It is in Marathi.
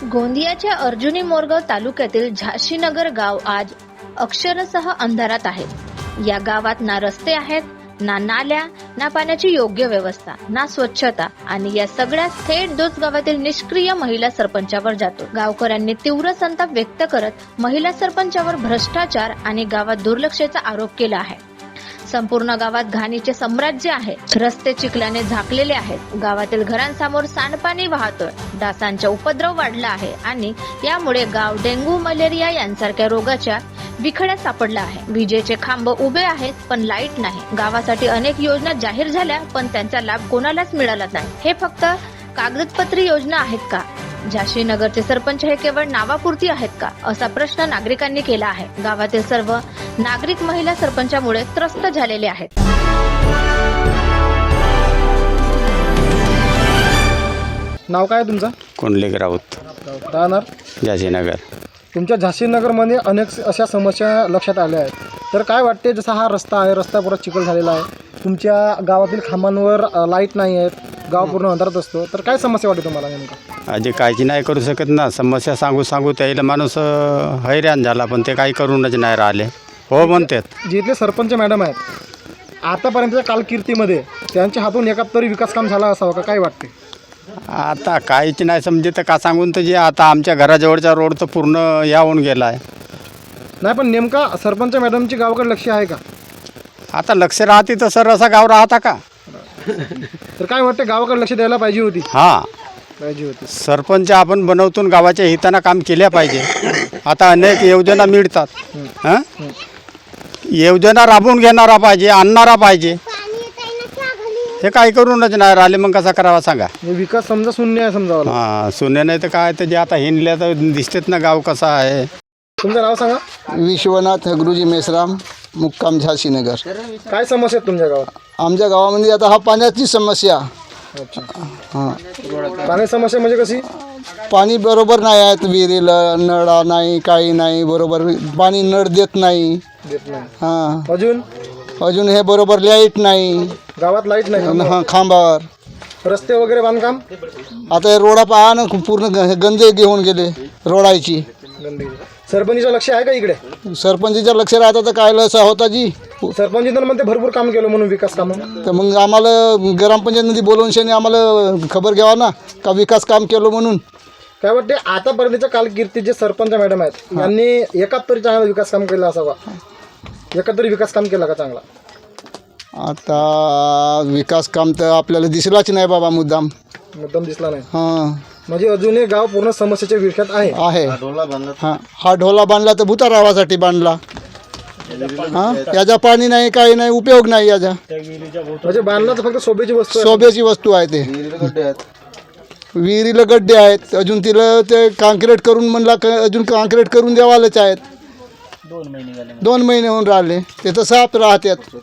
गोंदियाच्या अर्जुनी मोरगाव तालुक्यातील झाशीनगर गाव आज अक्षरशः अंधारात आहे। या गावात ना रस्ते आहेत, ना नाल्या, ना पाण्याची योग्य व्यवस्था, ना स्वच्छता आणि या सगळ्या थेट दोच गावातील निष्क्रिय महिला सरपंचावर जातो। गावकऱ्यांनी तीव्र संताप व्यक्त करत महिला सरपंचावर भ्रष्टाचार आणि गावात दुर्लक्षाचा आरोप केला आहे। संपूर्ण गावात घाणीचे साम्राज्य आहे। रस्ते चिखलाने झाकलेले आहेत। गावातील घरांसमोर सांडपाणी वाहतोय। डासांचा उपद्रव वाढला आहे आणि यामुळे गाव डेंग्यू, मलेरिया यांसारख्या रोगाच्या विखड्यात सापडला आहे। विजेचे खांब उभे आहेत पण लाईट नाही। गावासाठी अनेक योजना जाहीर झाल्या पण त्यांचा लाभ कोणालाच मिळाला नाही। हे फक्त कागदपत्री योजना आहेत का? झाशीनगरचे सरपंच हे केवळ नावापुरती आहेत का, असा प्रश्न नागरिकांनी केला आहे। गावातील सर्व नागरिक महिला सरपंचामुळे त्रस्त झालेले आहेत। नाव काय तुमचं? कुंडलिक राऊत, राहणार झाशीनगर। तुमच्या झाशीनगरमध्ये अनेक अशा समस्या लक्षात आल्या आहेत, तर काय वाटते? जसा हा रस्ता आहे, रस्ता पुरा चिखल झालेला आहे, तुमच्या गावातील खांबांवर लाईट नाही आहेत, गाव पूर्ण अंधारात असतो, तर काय समस्या वाटते तुम्हाला नेमका? आजी काळजी नाही करू शकत ना, समस्या सांगू त्याला माणूस हैराण झाला पण ते काही करूनच नाही राहिले। हो म्हणतात जे इथले सरपंच मॅडम आहेत, आतापर्यंतच्या कालकीर्तीमध्ये त्यांच्या हातून एकात तरी विकास काम झाला असावा का, काय वाटते? आता काहीच नाही समजे तर का सांगून तर जे आता आमच्या घराजवळचा रोड तर पूर्ण या होऊन गेला आहे। नाही पण नेमका सरपंच मॅडमची गावाकडे लक्ष आहे का? आता लक्ष राहते तर सर असा गाव राहता का? तर काय वाटते, गावाकडे लक्ष द्यायला पाहिजे होती? पाहिजे होती। सरपंच आपण बनवतून गावाच्या हितानं काम केल्या पाहिजे। आता अनेक योजना मिळतात, हां योजना राबवून घेणारा पाहिजे, आणणारा पाहिजे, हे काही करूनच नाही राहिले, मग कसा करावा सांगा? विकास समजा शून्य आहे समजावं। हां शून्य नाही तर काय, तर जे आता हिंडल्या तर दिसतेच ना गाव कसा आहे। तुमचं नाव सांगा? विश्वनाथ गुरुजी मेश्राम, मुक्काम झाशीनगर। काय समस्या आहेत तुमच्या गावात? आमच्या गावामध्ये आता हा पाण्याची समस्या। अच्छा, हां पाणी समस्या म्हणजे कशी? पाणी बरोबर नाही आहेत, विहिरीला नळा नाही, काही नाही, बरोबर पाणी नळ देत नाही। देत नाही। हां अजून हे बरोबर लाईट नाही, गावात लाईट नाही। हां खांबावर रस्ते वगैरे बांधकाम? आता हे रोडा पहा ना, पूर्ण गंजे घेऊन गेले रोडायची। गंदगी। सरपंचचं लक्ष आहे का इकडे? सरपंचीचं लक्ष राहतं तर काय असा होता जी, सरपंच तर म्हणते भरपूर काम केलं म्हणून, विकास काम। तर मग आम्हाला ग्रामपंचायतमध्ये बोलवून शनी आम्हाला खबर घ्यावा ना का विकास काम केलं म्हणून। काय वाटते आतापर्यंतच्या कालकीर्तीत जे सरपंच मॅडम आहेत यांनी एकात तरी चांगला विकास काम केला असावा, एकात तरी विकास काम केला का चांगला? आता विकास काम तर आपल्याला दिसलाच नाही बाबा, मुद्दाम दिसला नाही। हां म्हणजे अजूनही गाव पूर्ण समस्येच्या विळख्यात आहे। हां हा ढोला बांधला तर भूतारावासाठी बांधला। हां याचा पाणी नाही, काही नाही, उपयोग नाही याचा। म्हणजे बांधला तर फक्त शोभेची वस्तू आहे। शोभेची वस्तू आहे ते। विहिरीला गड्डे आहेत, अजून तिला ते काँक्रीट करून म्हणला अजून काँक्रीट करून द्यावालेच आहेत। 2 महिने होऊन राहिले, ते तर साफ राहतात।